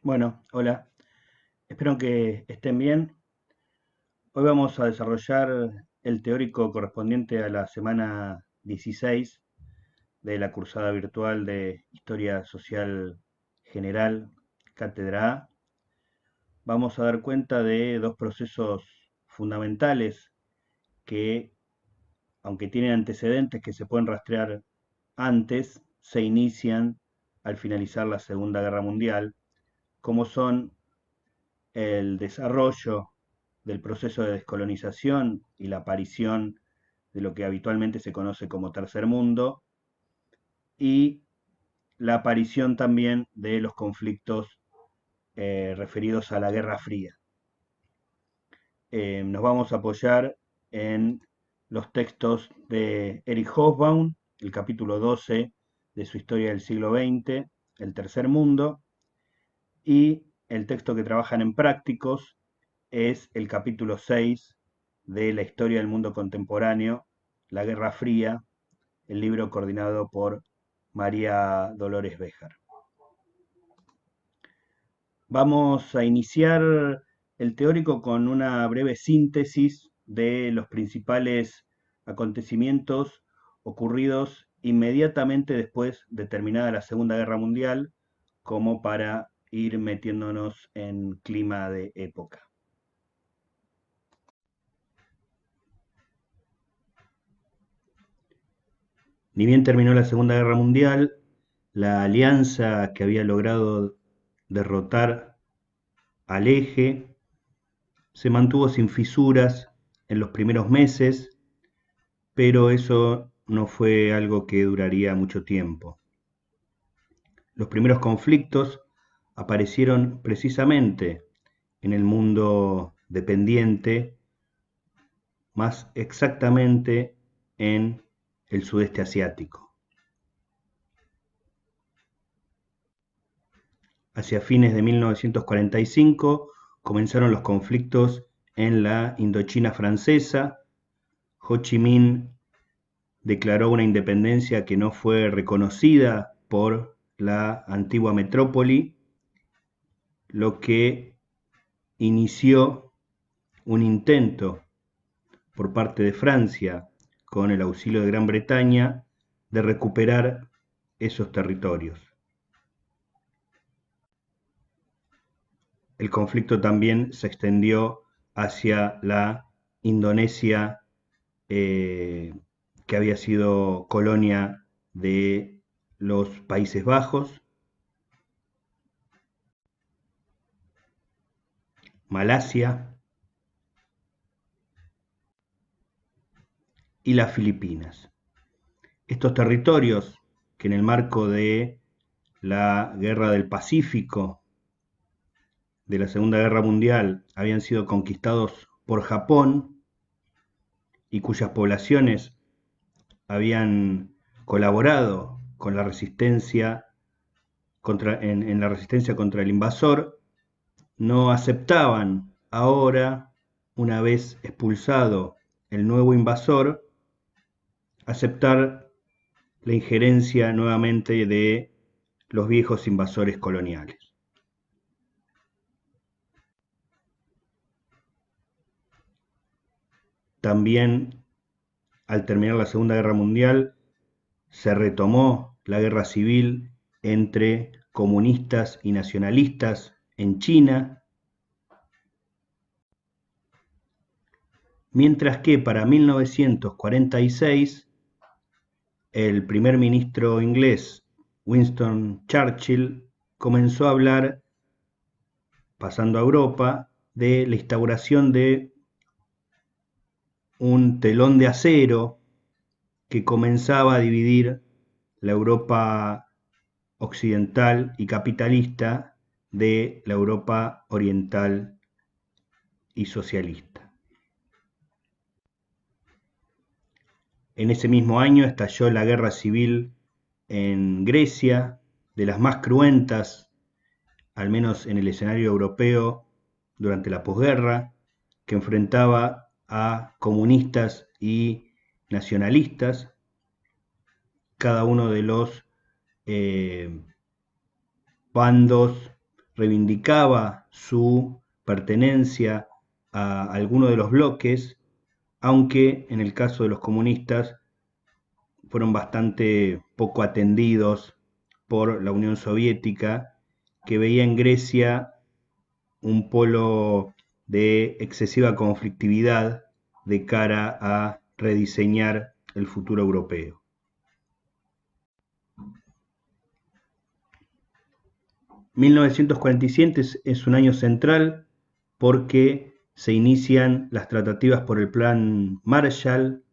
Bueno, hola, espero que estén bien. Hoy vamos a desarrollar el teórico correspondiente a la semana 16 de la cursada virtual de Historia Social General, Cátedra A. Vamos a dar cuenta de dos procesos fundamentales que, aunque tienen antecedentes que se pueden rastrear antes, se inician al finalizar la Segunda Guerra Mundial, como son el desarrollo del proceso de descolonización y la aparición de lo que habitualmente se conoce como Tercer Mundo, y la aparición también de los conflictos referidos a la Guerra Fría. Nos vamos a apoyar en los textos de Erich Hobsbawm, el capítulo 12 de su Historia del siglo XX, El Tercer Mundo, y el texto que trabajan en prácticos es el capítulo 6 de la historia del mundo contemporáneo, La Guerra Fría, el libro coordinado por María Dolores Béjar. Vamos a iniciar el teórico con una breve síntesis de los principales acontecimientos ocurridos inmediatamente después de terminada la Segunda Guerra Mundial, como para ir metiéndonos en clima de época. Ni bien terminó la Segunda Guerra Mundial, la alianza que había logrado derrotar al Eje se mantuvo sin fisuras en los primeros meses, pero eso no fue algo que duraría mucho tiempo. Los primeros conflictos aparecieron precisamente en el mundo dependiente, más exactamente en el sudeste asiático. Hacia fines de 1945 comenzaron los conflictos en la Indochina francesa. Ho Chi Minh declaró una independencia que no fue reconocida por la antigua metrópoli, lo que inició un intento por parte de Francia, con el auxilio de Gran Bretaña, de recuperar esos territorios. El conflicto también se extendió hacia la Indonesia, que había sido colonia de los Países Bajos, Malasia y las Filipinas. Estos territorios, que en el marco de la Guerra del Pacífico, de la Segunda Guerra Mundial, habían sido conquistados por Japón y cuyas poblaciones habían colaborado con la resistencia en la resistencia contra el invasor, no aceptaban ahora, una vez expulsado el nuevo invasor, aceptar la injerencia nuevamente de los viejos invasores coloniales. También, al terminar la Segunda Guerra Mundial, se retomó la guerra civil entre comunistas y nacionalistas en China, mientras que para 1946 el primer ministro inglés Winston Churchill comenzó a hablar, pasando a Europa, de la instauración de un telón de acero que comenzaba a dividir la Europa occidental y capitalista de la Europa oriental y socialista. En ese mismo año estalló la guerra civil en Grecia, de las más cruentas, al menos en el escenario europeo, durante la posguerra, que enfrentaba a comunistas y nacionalistas, cada uno de los bandos reivindicaba su pertenencia a alguno de los bloques, aunque en el caso de los comunistas fueron bastante poco atendidos por la Unión Soviética, que veía en Grecia un polo de excesiva conflictividad de cara a rediseñar el futuro europeo. (1947) es un año central porque se inician las tratativas por el Plan Marshall,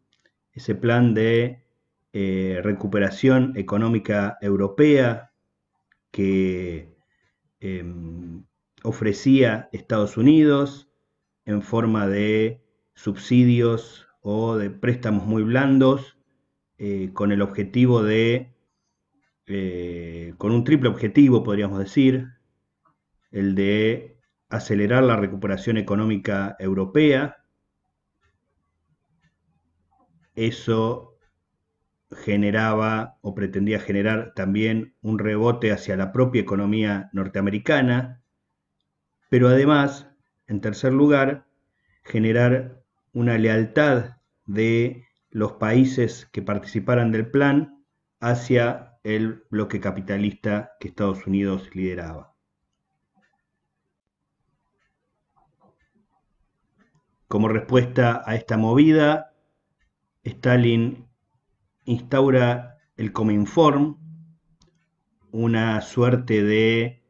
ese plan de recuperación económica europea que ofrecía Estados Unidos en forma de subsidios o de préstamos muy blandos, con el objetivo de, con un triple objetivo, podríamos decir, el de acelerar la recuperación económica europea. Eso generaba o pretendía generar también un rebote hacia la propia economía norteamericana, pero además, en tercer lugar, generar una lealtad de los países que participaran del plan hacia el bloque capitalista que Estados Unidos lideraba. Como respuesta a esta movida, Stalin instaura el Cominform, una suerte de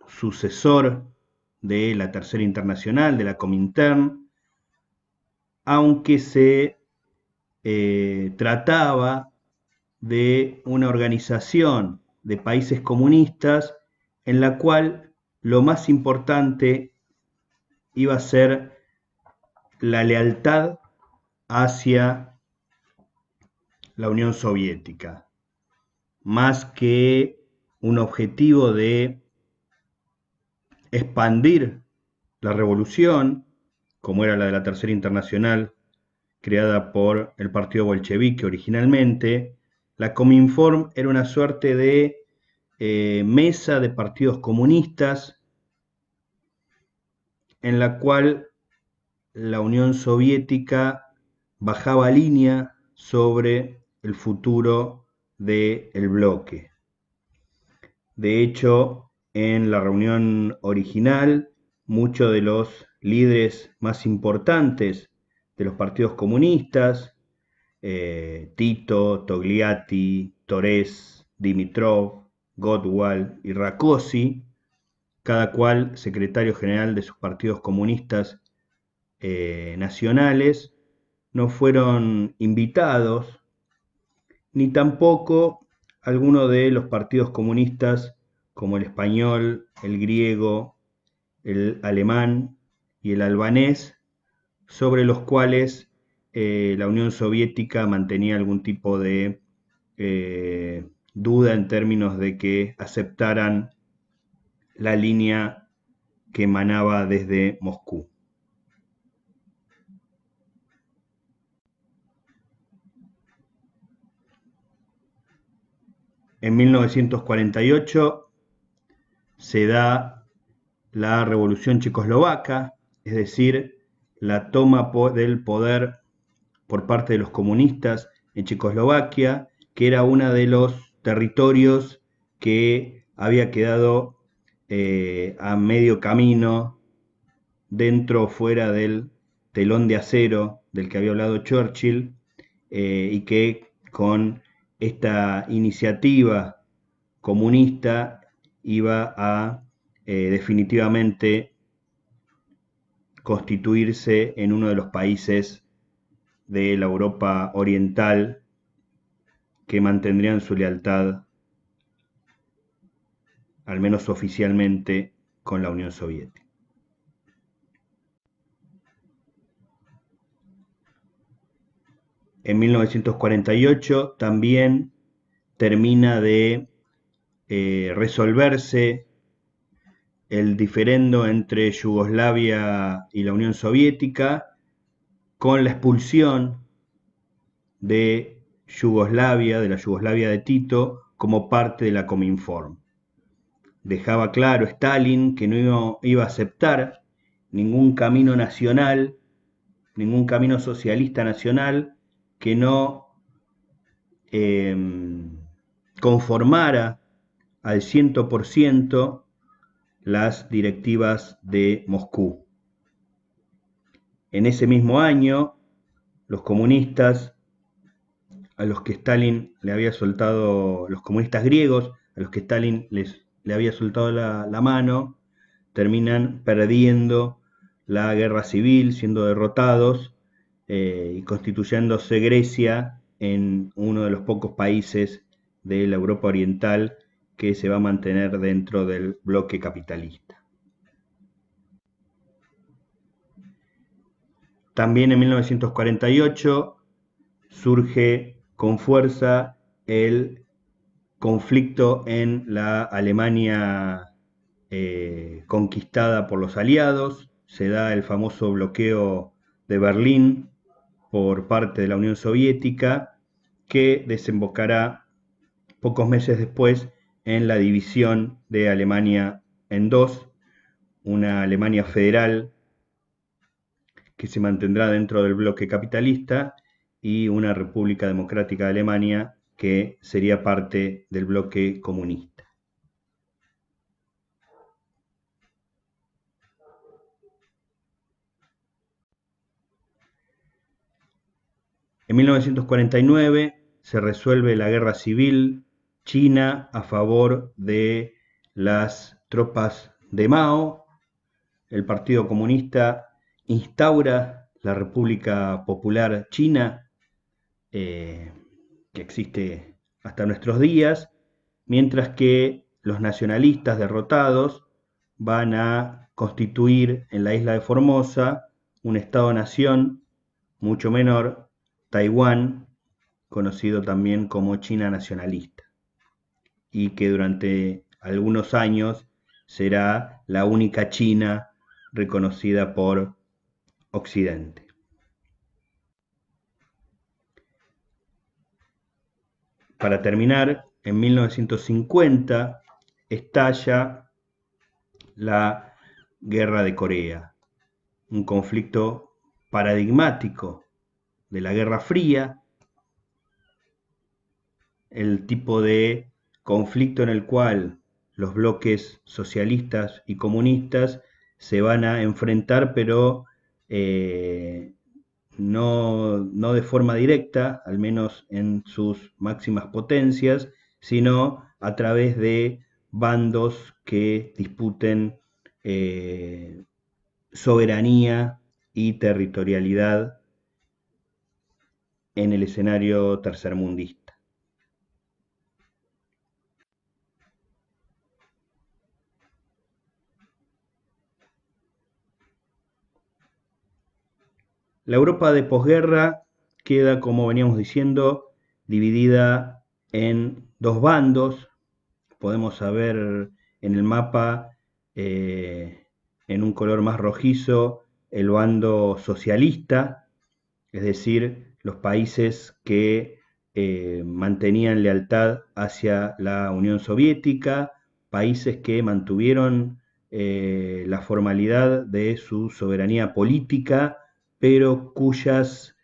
sucesor de la Tercera Internacional, de la Comintern, aunque se trataba de una organización de países comunistas en la cual lo más importante iba a ser la lealtad hacia la Unión Soviética, más que un objetivo de expandir la revolución, como era la de la Tercera Internacional, creada por el partido bolchevique originalmente. La Cominform era una suerte de mesa de partidos comunistas en la cual la Unión Soviética bajaba línea sobre el futuro del bloque. De hecho, en la reunión original, muchos de los líderes más importantes de los partidos comunistas, Tito, Togliatti, Torres, Dimitrov, Gottwald y Rákosi, cada cual secretario general de sus partidos comunistas nacionales, no fueron invitados, ni tampoco algunos de los partidos comunistas como el español, el griego, el alemán y el albanés, sobre los cuales la Unión Soviética mantenía algún tipo de duda en términos de que aceptaran la línea que emanaba desde Moscú. En 1948 se da la Revolución Checoslovaca, es decir, la toma del poder por parte de los comunistas en Checoslovaquia, que era uno de los territorios que había quedado a medio camino dentro o fuera del telón de acero del que había hablado Churchill, y que con esta iniciativa comunista iba a definitivamente constituirse en uno de los países de la Europa oriental que mantendrían su lealtad, al menos oficialmente, con la Unión Soviética. En 1948 también termina de resolverse el diferendo entre Yugoslavia y la Unión Soviética con la expulsión de Yugoslavia, de la Yugoslavia de Tito, como parte de la Cominform. dejaba claro Stalin que no iba a aceptar ningún camino nacional, ningún camino socialista nacional que no eh, conformara al 100% las directivas de Moscú. En ese mismo año, los comunistas a los que Stalin le había soltado, los comunistas griegos, a los que Stalin le había soltado la mano, terminan perdiendo la guerra civil, siendo derrotados y constituyéndose Grecia en uno de los pocos países de la Europa Oriental que se va a mantener dentro del bloque capitalista. También en 1948 surge con fuerza el conflicto en la Alemania conquistada por los aliados, se da el famoso bloqueo de Berlín por parte de la Unión Soviética, que desembocará pocos meses después en la división de Alemania en dos, una Alemania federal que se mantendrá dentro del bloque capitalista y una República Democrática de Alemania que sería parte del bloque comunista. En 1949 se resuelve la guerra civil china a favor de las tropas de Mao. El Partido Comunista instaura la República Popular China, que existe hasta nuestros días, mientras que los nacionalistas derrotados van a constituir en la isla de Formosa un Estado-nación mucho menor, Taiwán, conocido también como China nacionalista, y que durante algunos años será la única China reconocida por Occidente. Para terminar, en 1950 estalla la Guerra de Corea, un conflicto paradigmático de la Guerra Fría, el tipo de conflicto en el cual los bloques socialistas y comunistas se van a enfrentar, pero no de forma directa, al menos en sus máximas potencias, sino a través de bandos que disputen soberanía y territorialidad en el escenario tercermundista. La Europa de posguerra queda, como veníamos diciendo, dividida en dos bandos. Podemos ver en el mapa, en un color más rojizo, el bando socialista, es decir, los países que mantenían lealtad hacia la Unión Soviética, países que mantuvieron la formalidad de su soberanía política, pero cuyas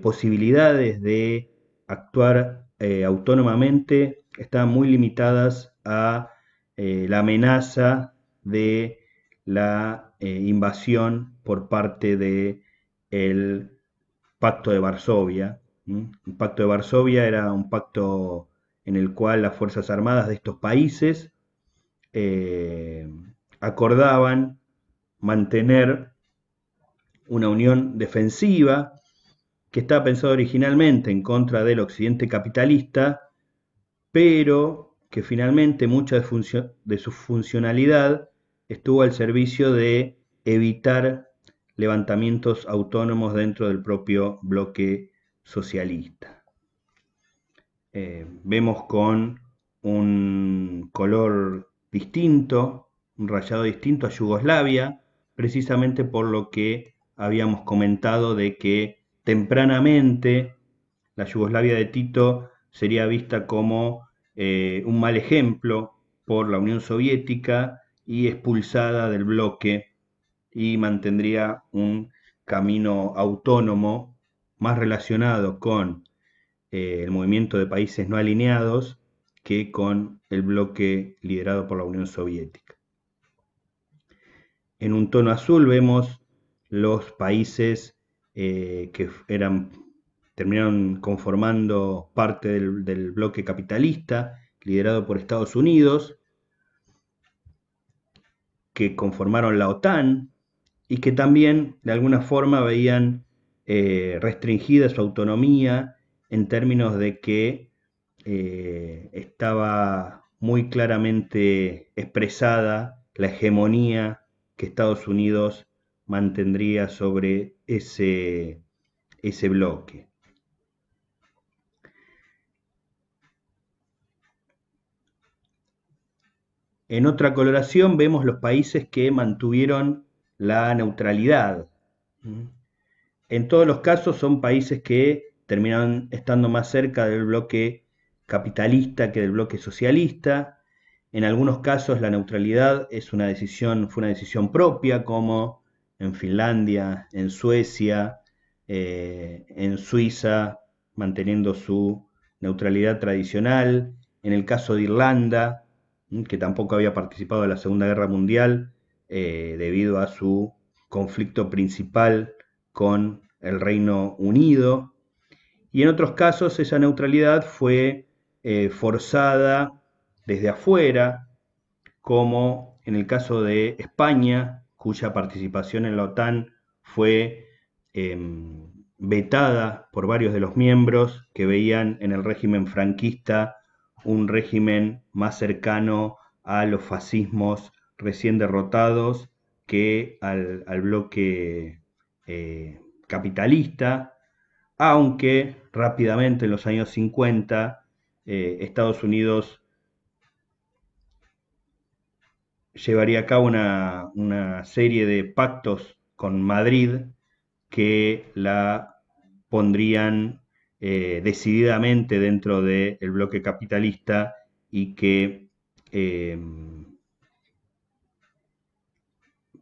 posibilidades de actuar autónomamente están muy limitadas a la amenaza de la invasión por parte del Pacto de Varsovia. El Pacto de Varsovia era un pacto en el cual las Fuerzas Armadas de estos países acordaban mantener una unión defensiva que estaba pensada originalmente en contra del occidente capitalista, pero que finalmente mucha de su funcionalidad estuvo al servicio de evitar levantamientos autónomos dentro del propio bloque socialista. Vemos con un color distinto, un rayado distinto a Yugoslavia, precisamente por lo que habíamos comentado de que tempranamente la Yugoslavia de Tito sería vista como un mal ejemplo por la Unión Soviética y expulsada del bloque, y mantendría un camino autónomo más relacionado con el movimiento de países no alineados que con el bloque liderado por la Unión Soviética. En un tono azul vemos los países que terminaron conformando parte del bloque capitalista liderado por Estados Unidos, que conformaron la OTAN y que también de alguna forma veían restringida su autonomía en términos de que estaba muy claramente expresada la hegemonía que Estados Unidos mantendría sobre ese bloque. En otra coloración vemos los países que mantuvieron la neutralidad. En todos los casos son países que terminaron estando más cerca del bloque capitalista que del bloque socialista. En algunos casos la neutralidad fue una decisión propia, como en Finlandia, en Suecia, en Suiza, manteniendo su neutralidad tradicional. En el caso de Irlanda, que tampoco había participado en la Segunda Guerra Mundial, debido a su conflicto principal con el Reino Unido. Y en otros casos esa neutralidad fue forzada desde afuera, como en el caso de España, cuya participación en la OTAN fue vetada por varios de los miembros que veían en el régimen franquista un régimen más cercano a los fascismos recién derrotados que al bloque capitalista, aunque rápidamente en los años 50 Estados Unidos llevaría a cabo una serie de pactos con Madrid que la pondrían decididamente dentro del bloque capitalista y que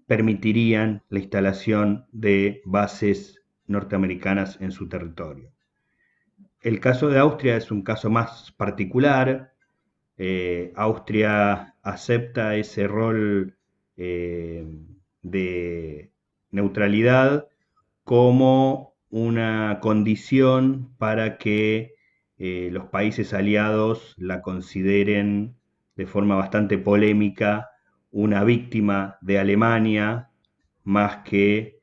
permitirían la instalación de bases norteamericanas en su territorio. El caso de Austria es un caso más particular. Austria acepta ese rol de neutralidad como una condición para que los países aliados la consideren de forma bastante polémica una víctima de Alemania, más que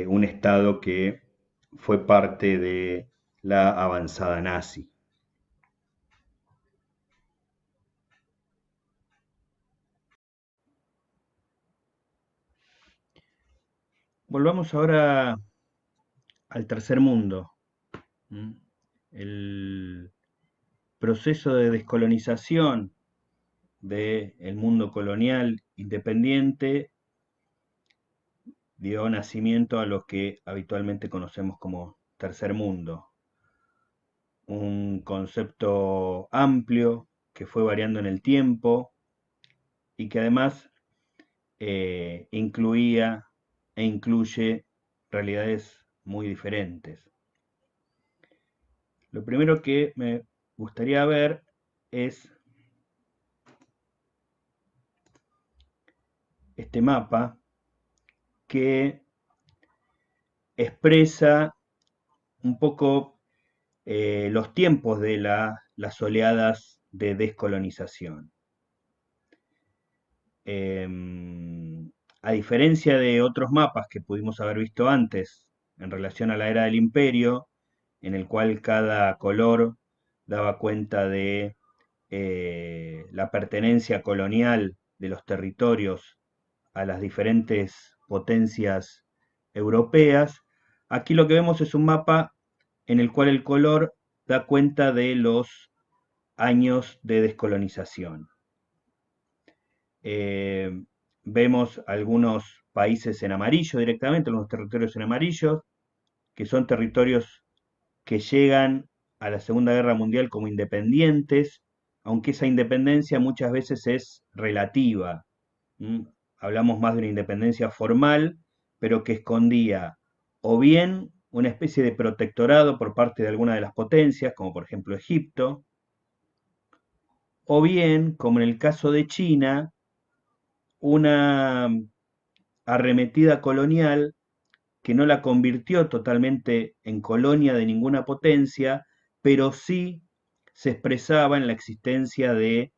un Estado que fue parte de la avanzada nazi. Volvamos ahora al tercer mundo. El proceso de descolonización del mundo colonial independiente dio nacimiento a lo que habitualmente conocemos como tercer mundo, un concepto amplio que fue variando en el tiempo y que además incluía e incluye realidades muy diferentes. Lo primero que me gustaría ver es este mapa que expresa un poco los tiempos de las oleadas de descolonización. A diferencia de otros mapas que pudimos haber visto antes en relación a la era del imperio, en el cual cada color daba cuenta de la pertenencia colonial de los territorios a las diferentes potencias europeas, aquí lo que vemos es un mapa en el cual el color da cuenta de los años de descolonización. Vemos algunos países en amarillo directamente, algunos territorios en amarillo, que son territorios que llegan a la Segunda Guerra Mundial como independientes, aunque esa independencia muchas veces es relativa. ¿Mm? Hablamos más de una independencia formal, pero que escondía o bien una especie de protectorado por parte de alguna de las potencias, como por ejemplo Egipto, o bien, como en el caso de China, una arremetida colonial que no la convirtió totalmente en colonia de ninguna potencia, pero sí se expresaba en la existencia de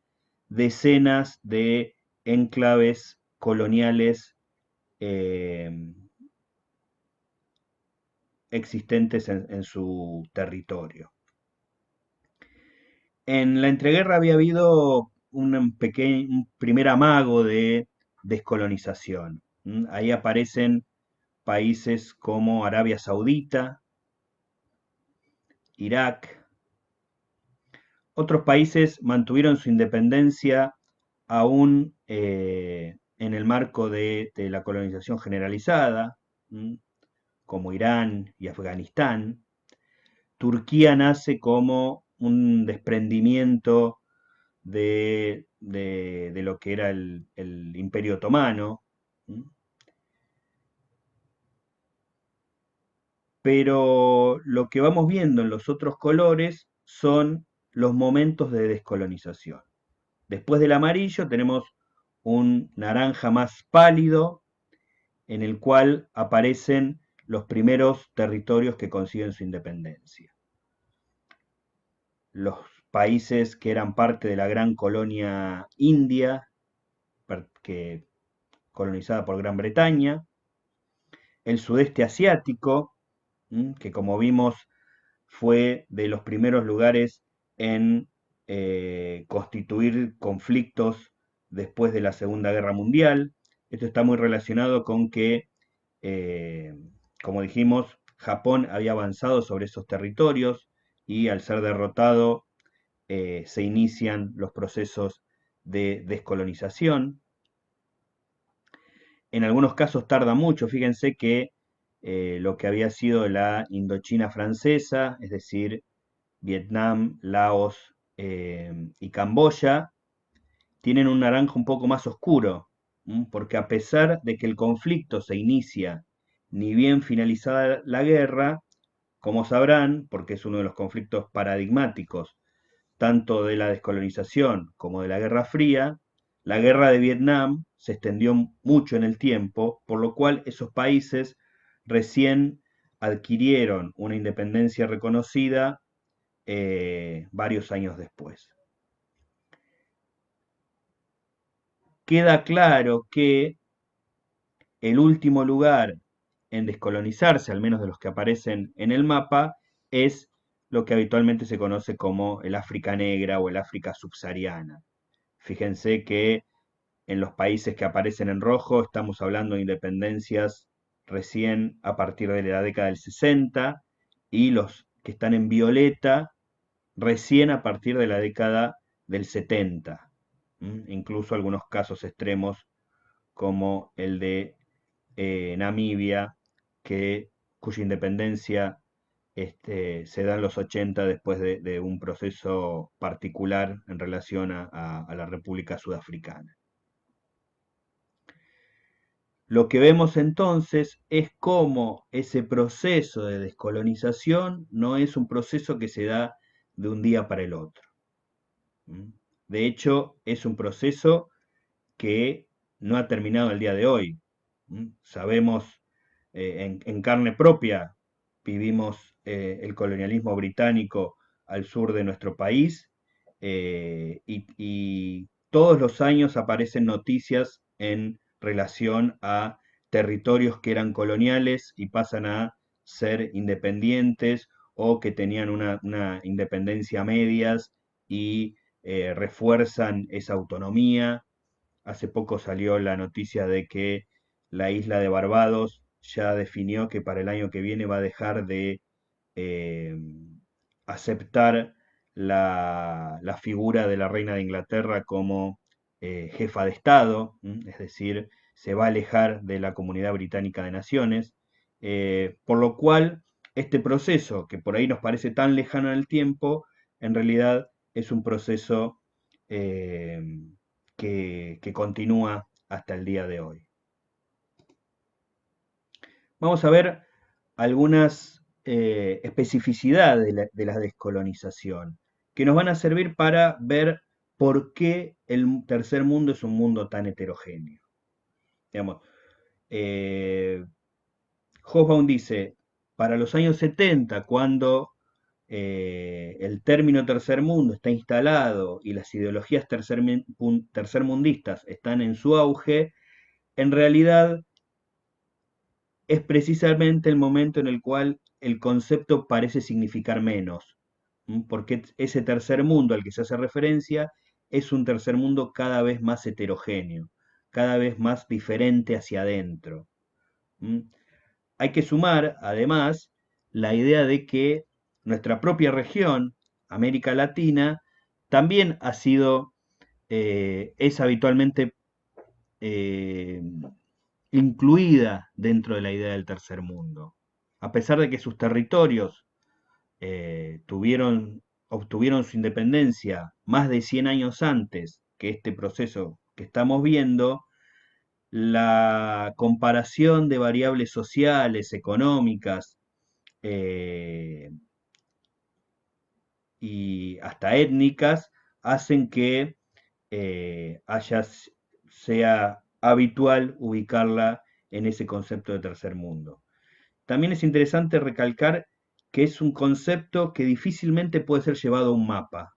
decenas de enclaves coloniales eh, existentes en su territorio. En la entreguerra había habido un primer amago de descolonización. Ahí aparecen países como Arabia Saudita, Irak. Otros países mantuvieron su independencia aún en el marco de la colonización generalizada, como Irán y Afganistán. Turquía nace como un desprendimiento de lo que era el Imperio Otomano, pero lo que vamos viendo en los otros colores son los momentos de descolonización. Después del amarillo tenemos un naranja más pálido en el cual aparecen los primeros territorios que consiguen su independencia. Los países que eran parte de la gran colonia india, que, colonizada por Gran Bretaña, el sudeste asiático, que como vimos fue de los primeros lugares en constituir conflictos después de la Segunda Guerra Mundial. Esto está muy relacionado con que, eh, como dijimos, Japón había avanzado sobre esos territorios y al ser derrotado se inician los procesos de descolonización. En algunos casos tarda mucho, fíjense que lo que había sido la Indochina francesa, es decir, Vietnam, Laos y Camboya, tienen un naranja un poco más oscuro, porque a pesar de que el conflicto se inicia ni bien finalizada la guerra, como sabrán, porque es uno de los conflictos paradigmáticos tanto de la descolonización como de la Guerra Fría, la guerra de Vietnam se extendió mucho en el tiempo, por lo cual esos países recién adquirieron una independencia reconocida varios años después. Queda claro que el último lugar en descolonizarse, al menos de los que aparecen en el mapa, es lo que habitualmente se conoce como el África negra o el África subsahariana. Fíjense que en los países que aparecen en rojo estamos hablando de independencias recién a partir de la década del 60 y los que están en violeta recién a partir de la década del 70. Incluso algunos casos extremos como el de Namibia, cuya independencia se da en los 80 después de un proceso particular en relación a la República Sudafricana. Lo que vemos entonces es cómo ese proceso de descolonización no es un proceso que se da de un día para el otro. De hecho, es un proceso que no ha terminado el día de hoy. Sabemos en carne propia, vivimos el colonialismo británico al sur de nuestro país y todos los años aparecen noticias en relación a territorios que eran coloniales y pasan a ser independientes o que tenían una independencia a medias y refuerzan esa autonomía. Hace poco salió la noticia de que la isla de Barbados ya definió que para el año que viene va a dejar de eh, aceptar la figura de la reina de Inglaterra como jefa de Estado, es decir, se va a alejar de la Comunidad Británica de Naciones, por lo cual este proceso, que por ahí nos parece tan lejano en el tiempo, en realidad es un proceso eh, que continúa hasta el día de hoy. Vamos a ver algunas especificidades de la descolonización que nos van a servir para ver por qué el tercer mundo es un mundo tan heterogéneo. Digamos, eh, Hobsbawm dice, para los años 70, cuando el término tercer mundo está instalado y las ideologías tercermundistas están en su auge, en realidad es precisamente el momento en el cual el concepto parece significar menos, porque ese tercer mundo al que se hace referencia es un tercer mundo cada vez más heterogéneo, cada vez más diferente hacia adentro. Hay que sumar, además, la idea de que nuestra propia región, América Latina, también ha sido, es habitualmente eh, incluida dentro de la idea del tercer mundo. A pesar de que sus territorios obtuvieron su independencia más de 100 años antes que este proceso que estamos viendo, la comparación de variables sociales, económicas eh, y hasta étnicas hacen que sea habitual ubicarla en ese concepto de tercer mundo. También es interesante recalcar que es un concepto que difícilmente puede ser llevado a un mapa,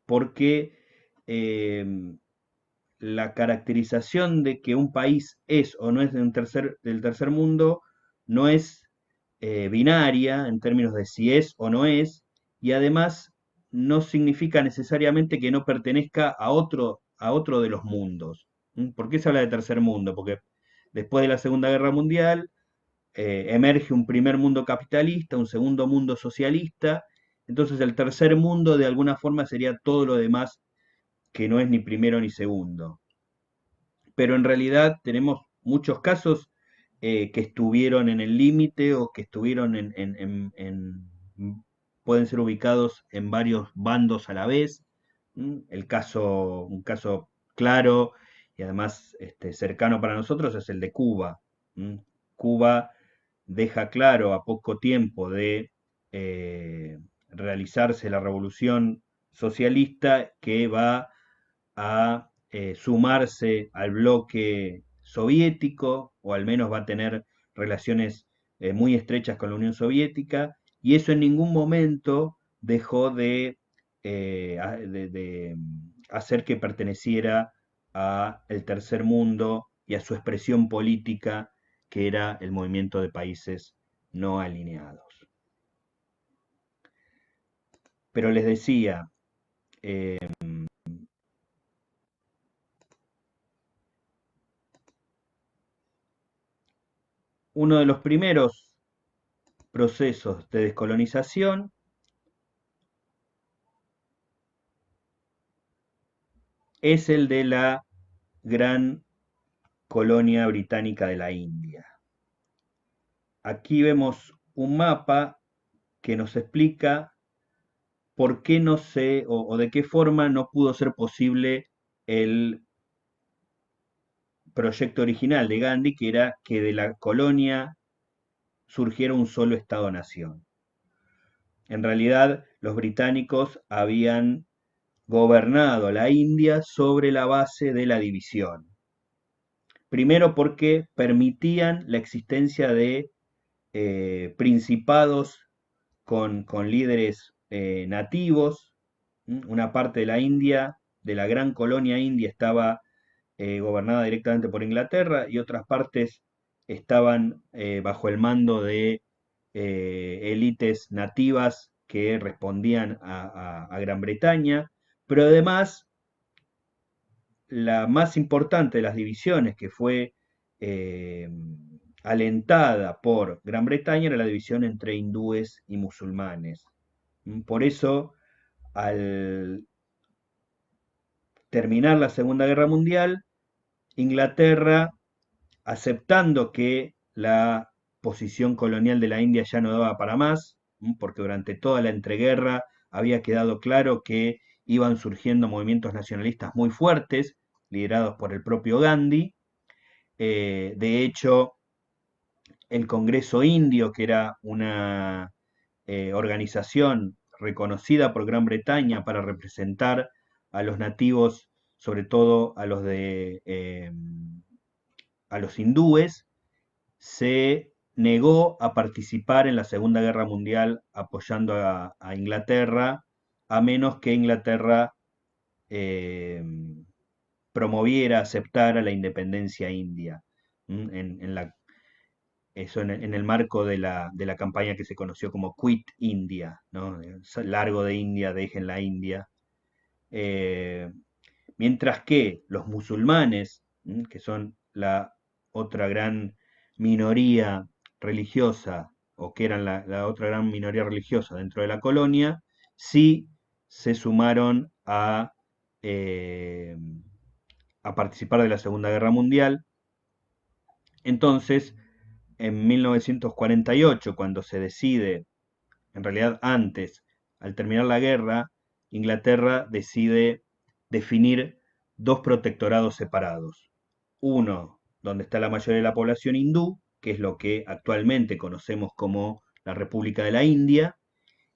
porque la caracterización de que un país es o no es del tercer mundo no es binaria en términos de si es o no es, y además no significa necesariamente que no pertenezca a otro de los mundos. ¿Por qué se habla de tercer mundo? Porque después de la Segunda Guerra Mundial emerge un primer mundo capitalista, un segundo mundo socialista, entonces el tercer mundo de alguna forma sería todo lo demás que no es ni primero ni segundo. Pero en realidad tenemos muchos casos que estuvieron en el límite o que estuvieron pueden ser ubicados en varios bandos a la vez. Un caso claro y además cercano para nosotros es el de Cuba. Cuba deja claro a poco tiempo de realizarse la revolución socialista que va a sumarse al bloque soviético, o al menos va a tener relaciones muy estrechas con la Unión Soviética, y eso en ningún momento dejó de hacer que perteneciera a el tercer mundo y a su expresión política, que era el movimiento de países no alineados. Pero les decía, eh, uno de los primeros procesos de descolonización es el de la gran colonia británica de la India. Aquí vemos un mapa que nos explica por qué no se o de qué forma no pudo ser posible el proyecto original de Gandhi, que era que de la colonia surgiera un solo Estado-nación. En realidad, los británicos habían gobernado la India sobre la base de la división. Primero porque permitían la existencia de principados con líderes nativos. Una parte de la India, de la gran colonia india, estaba gobernada directamente por Inglaterra y otras partes estaban bajo el mando de élites nativas que respondían a Gran Bretaña, pero además la más importante de las divisiones que fue eh, alentada por Gran Bretaña era la división entre hindúes y musulmanes. Por eso, al terminar la Segunda Guerra Mundial, Inglaterra, aceptando que la posición colonial de la India ya no daba para más, porque durante toda la entreguerra había quedado claro que iban surgiendo movimientos nacionalistas muy fuertes, liderados por el propio Gandhi. De hecho, el Congreso Indio, que era una organización reconocida por Gran Bretaña para representar a los nativos, sobre todo a los hindúes, se negó a participar en la Segunda Guerra Mundial apoyando a Inglaterra, a menos que Inglaterra eh, promoviera, aceptara la independencia india. Eso en el marco de la campaña que se conoció como Quit India, ¿no? Largo de India, dejen la India. Eh, Mientras que los musulmanes, que son la otra gran minoría religiosa, o que eran la otra gran minoría religiosa dentro de la colonia, sí se sumaron eh, a participar de la Segunda Guerra Mundial. Entonces, en 1948, cuando se decide, en realidad antes, al terminar la guerra, Inglaterra decide definir dos protectorados separados. Uno, donde está la mayoría de la población hindú, que es lo que actualmente conocemos como la República de la India,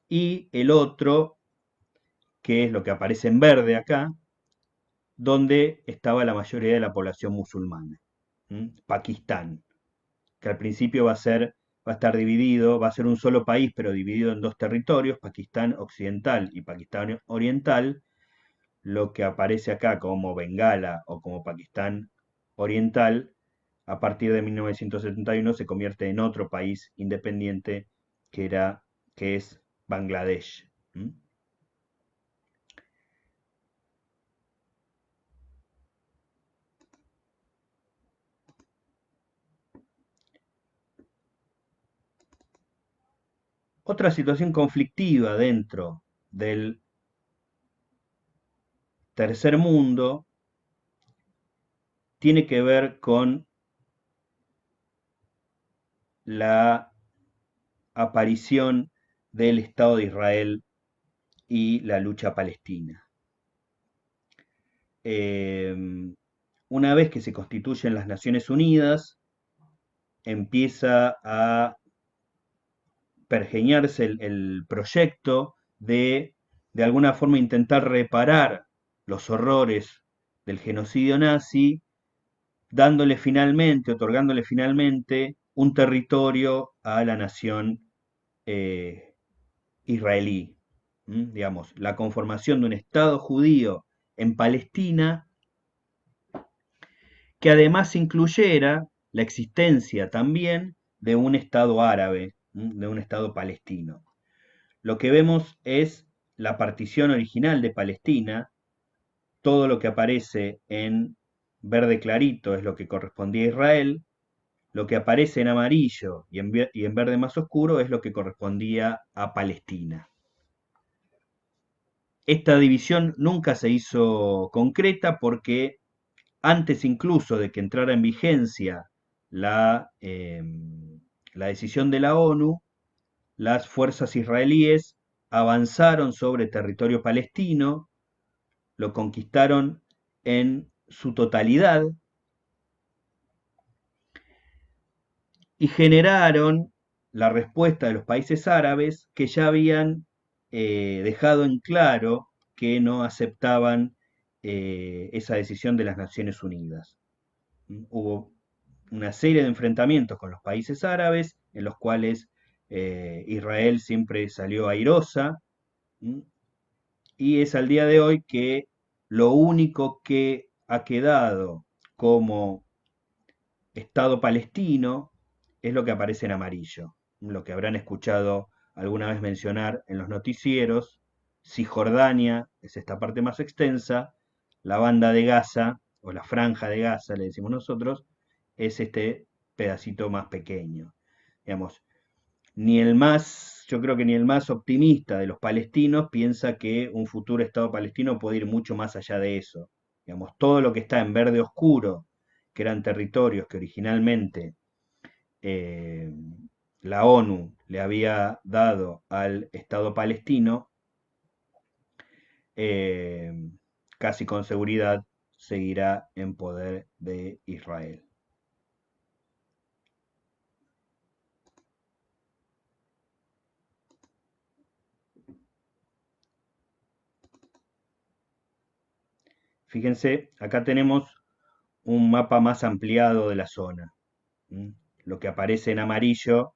y el otro, que es lo que aparece en verde acá, donde estaba la mayoría de la población musulmana, Pakistán, que al principio va a estar dividido, va a ser un solo país, pero dividido en dos territorios, Pakistán Occidental y Pakistán Oriental. Lo que aparece acá como Bengala o como Pakistán Oriental, a partir de 1971 se convierte en otro país independiente que es Bangladesh. Otra situación conflictiva dentro del tercer mundo tiene que ver con la aparición del Estado de Israel y la lucha palestina. Eh, una vez que se constituyen las Naciones Unidas, empieza a pergeñarse el proyecto de alguna forma intentar reparar los horrores del genocidio nazi, dándole finalmente, otorgándole finalmente un territorio a la nación eh, israelí. Digamos, la conformación de un Estado judío en Palestina que además incluyera la existencia también de un Estado árabe, de un Estado palestino. Lo que vemos es la partición original de Palestina, todo lo que aparece en verde clarito es lo que correspondía a Israel, lo que aparece en amarillo y en verde más oscuro es lo que correspondía a Palestina. Esta división nunca se hizo concreta porque antes incluso de que entrara en vigencia la decisión de la ONU, las fuerzas israelíes avanzaron sobre territorio palestino, lo conquistaron en su totalidad y generaron la respuesta de los países árabes que ya habían dejado en claro que no aceptaban esa decisión de las Naciones Unidas. Hubo una serie de enfrentamientos con los países árabes en los cuales Israel siempre salió airosa, y es al día de hoy que lo único que ha quedado como Estado palestino es lo que aparece en amarillo, lo que habrán escuchado alguna vez mencionar en los noticieros. Cisjordania es esta parte más extensa, la banda de Gaza, o la franja de Gaza, le decimos nosotros, es este pedacito más pequeño. Digamos, yo creo que ni el más optimista de los palestinos piensa que un futuro Estado palestino puede ir mucho más allá de eso. Digamos, todo lo que está en verde oscuro, que eran territorios que originalmente eh, la ONU le había dado al Estado palestino, eh, casi con seguridad seguirá en poder de Israel. Fíjense, acá tenemos un mapa más ampliado de la zona. ¿Mm? Lo que aparece en amarillo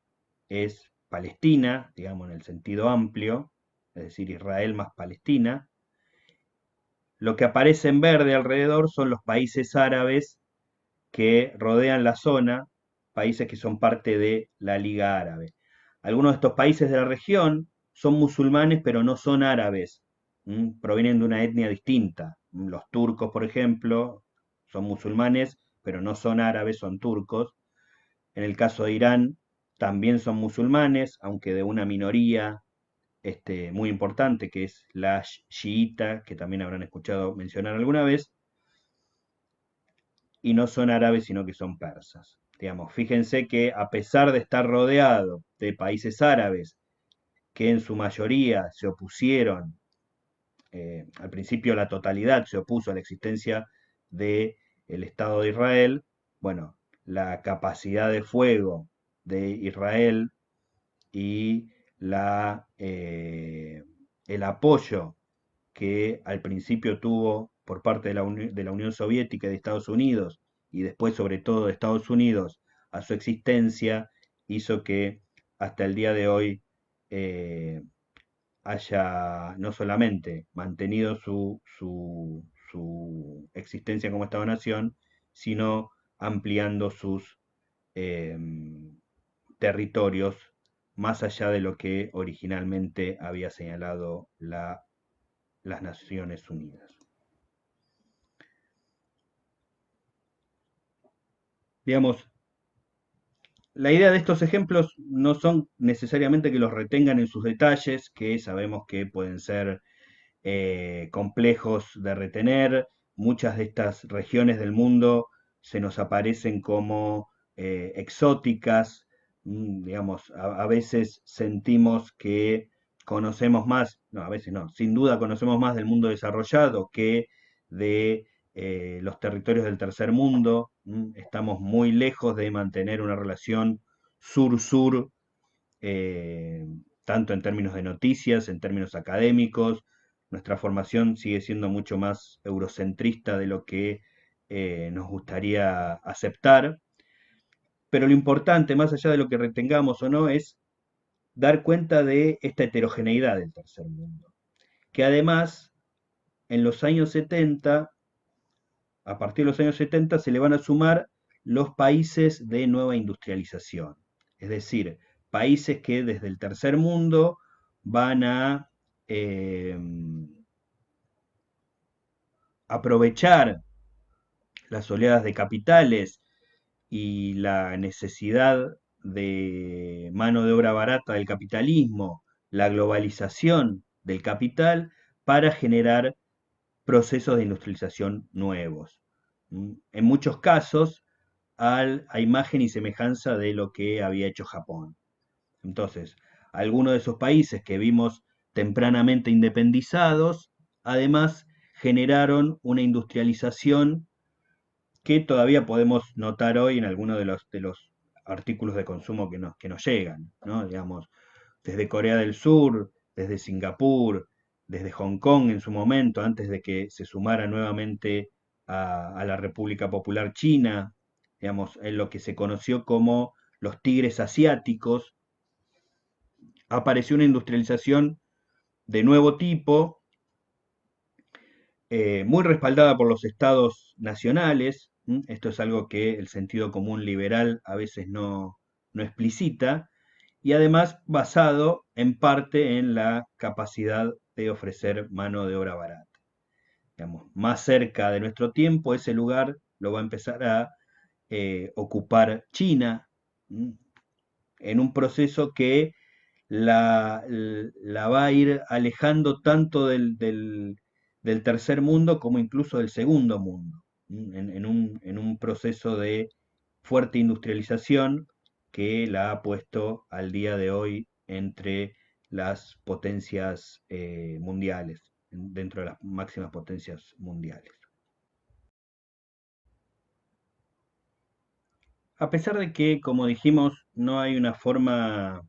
es Palestina, digamos en el sentido amplio, es decir, Israel más Palestina. Lo que aparece en verde alrededor son los países árabes que rodean la zona, países que son parte de la Liga Árabe. Algunos de estos países de la región son musulmanes, pero no son árabes, provienen de una etnia distinta. Los turcos, por ejemplo, son musulmanes, pero no son árabes, son turcos. En el caso de Irán, también son musulmanes, aunque de una minoría muy importante, que es la chiita, que también habrán escuchado mencionar alguna vez, y no son árabes, sino que son persas. Digamos, fíjense que a pesar de estar rodeado de países árabes que en su mayoría se opusieron, al principio la totalidad se opuso a la existencia del Estado de Israel, bueno, la capacidad de fuego de Israel y el apoyo que al principio tuvo por parte de la Unión Soviética y de Estados Unidos, y después sobre todo de Estados Unidos, a su existencia, hizo que hasta el día de hoy eh, haya no solamente mantenido su existencia como Estado-nación, sino ampliando sus eh, territorios más allá de lo que originalmente había señalado las Naciones Unidas. Digamos, la idea de estos ejemplos no son necesariamente que los retengan en sus detalles, que sabemos que pueden ser complejos de retener. Muchas de estas regiones del mundo se nos aparecen como exóticas. Digamos, a veces sentimos que conocemos más, no, a veces no, sin duda conocemos más del mundo desarrollado que de los territorios del tercer mundo. Estamos muy lejos de mantener una relación sur-sur, eh, tanto en términos de noticias, en términos académicos. Nuestra formación sigue siendo mucho más eurocentrista de lo que nos gustaría aceptar. Pero lo importante, más allá de lo que retengamos o no, es dar cuenta de esta heterogeneidad del tercer mundo, que además en los años 70, a partir de los años 70, se le van a sumar los países de nueva industrialización, es decir, países que desde el tercer mundo van a eh, aprovechar las oleadas de capitales y la necesidad de mano de obra barata del capitalismo, la globalización del capital, para generar procesos de industrialización nuevos. En muchos casos, a imagen y semejanza de lo que había hecho Japón. Entonces, algunos de esos países que vimos tempranamente independizados, además generaron una industrialización que todavía podemos notar hoy en algunos de los artículos de consumo que nos llegan, ¿no? Digamos, desde Corea del Sur, desde Singapur, desde Hong Kong en su momento, antes de que se sumara nuevamente a la República Popular China, digamos, en lo que se conoció como los tigres asiáticos, apareció una industrialización de nuevo tipo, muy respaldada por los estados nacionales. Esto es algo que el sentido común liberal a veces no explicita, y además basado en parte en la capacidad de ofrecer mano de obra barata. Digamos, más cerca de nuestro tiempo, ese lugar lo va a empezar a ocupar China, en un proceso que la va a ir alejando tanto del tercer mundo como incluso del segundo mundo, en un proceso de fuerte industrialización que la ha puesto al día de hoy entre las potencias mundiales. dentro de las máximas potencias mundiales. A pesar de que, como dijimos, no hay una forma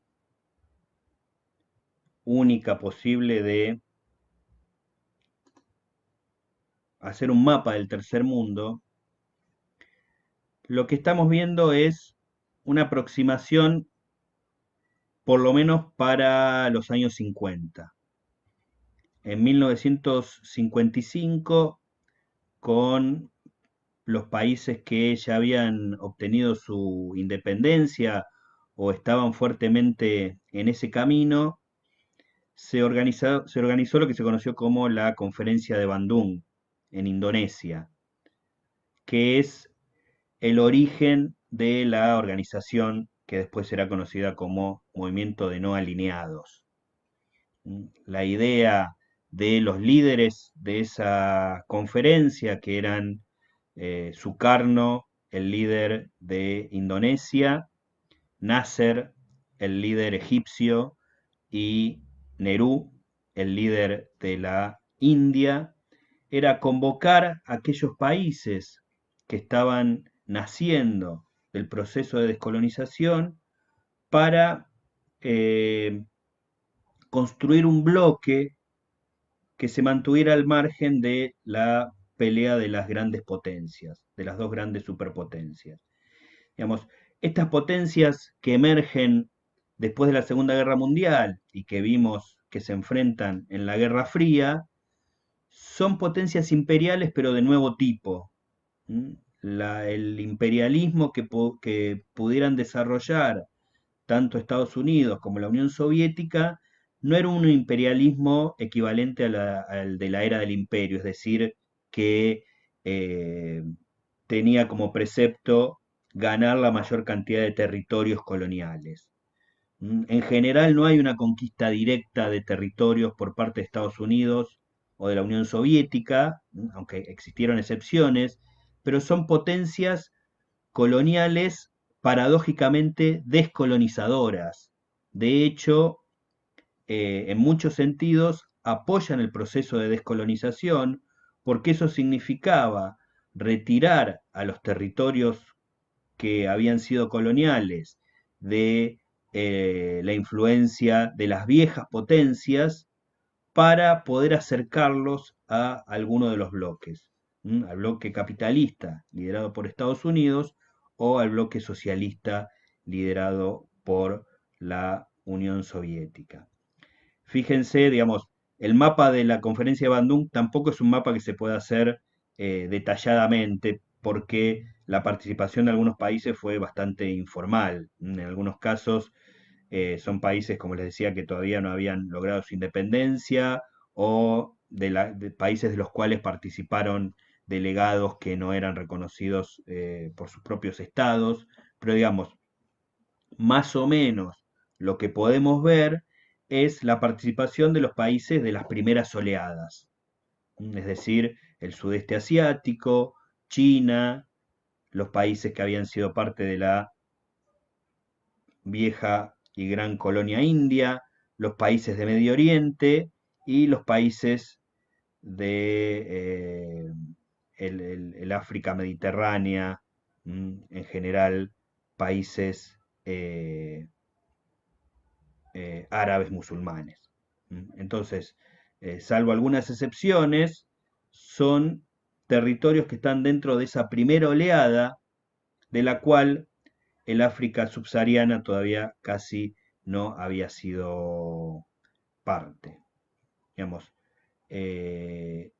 única posible de hacer un mapa del tercer mundo, lo que estamos viendo es una aproximación por lo menos para los años 50. En 1955, con los países que ya habían obtenido su independencia o estaban fuertemente en ese camino, se organizó lo que se conoció como la Conferencia de Bandung en Indonesia, que es el origen de la organización que después será conocida como Movimiento de No Alineados. La idea de los líderes de esa conferencia, que eran Sukarno, el líder de Indonesia, Nasser, el líder egipcio, y Nehru, el líder de la India, era convocar a aquellos países que estaban naciendo del proceso de descolonización para construir un bloque que se mantuviera al margen de la pelea de las grandes potencias, de las dos grandes superpotencias. Digamos, estas potencias que emergen después de la Segunda Guerra Mundial y que vimos que se enfrentan en la Guerra Fría, son potencias imperiales pero de nuevo tipo. El imperialismo que pudieran desarrollar tanto Estados Unidos como la Unión Soviética no era un imperialismo equivalente al de la era del imperio, es decir, que eh, tenía como precepto ganar la mayor cantidad de territorios coloniales. En general no hay una conquista directa de territorios por parte de Estados Unidos o de la Unión Soviética, aunque existieron excepciones, pero son potencias coloniales paradójicamente descolonizadoras. De hecho, en muchos sentidos apoyan el proceso de descolonización porque eso significaba retirar a los territorios que habían sido coloniales de la influencia de las viejas potencias para poder acercarlos a alguno de los bloques, al bloque capitalista liderado por Estados Unidos o al bloque socialista liderado por la Unión Soviética. Fíjense, digamos, el mapa de la conferencia de Bandung tampoco es un mapa que se pueda hacer detalladamente porque la participación de algunos países fue bastante informal. En algunos casos son países, como les decía, que todavía no habían logrado su independencia o de países de los cuales participaron delegados que no eran reconocidos por sus propios estados. Pero digamos, más o menos lo que podemos ver es la participación de los países de las primeras oleadas, es decir, el sudeste asiático, China, los países que habían sido parte de la vieja y gran colonia india, los países de Medio Oriente y los países de el África mediterránea, en general países árabes musulmanes. Entonces, salvo algunas excepciones, son territorios que están dentro de esa primera oleada de la cual el África subsahariana todavía casi no había sido parte. Digamos, eh,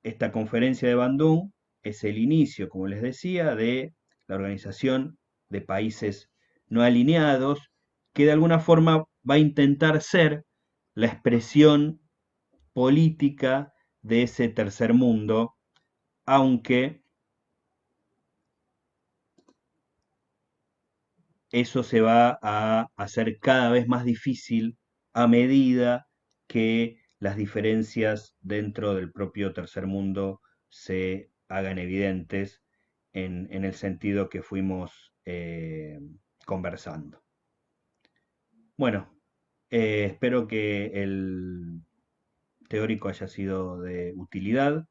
esta conferencia de Bandung es el inicio, como les decía, de la organización de países no alineados, que de alguna forma va a intentar ser la expresión política de ese tercer mundo, aunque eso se va a hacer cada vez más difícil a medida que las diferencias dentro del propio tercer mundo se hagan evidentes en el sentido que fuimos conversando. Bueno, espero que teórico haya sido de utilidad,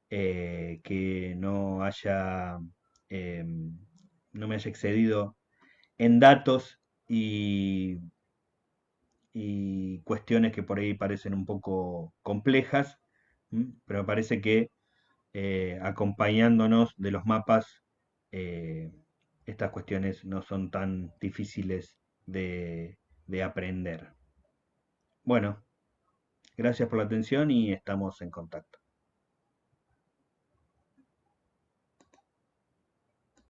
que em, no me haya excedido en datos y cuestiones que por ahí parecen un poco complejas, pero me parece que acompañándonos de los mapas, eh, estas cuestiones no son tan difíciles de aprender. Bueno, gracias por la atención y estamos en contacto.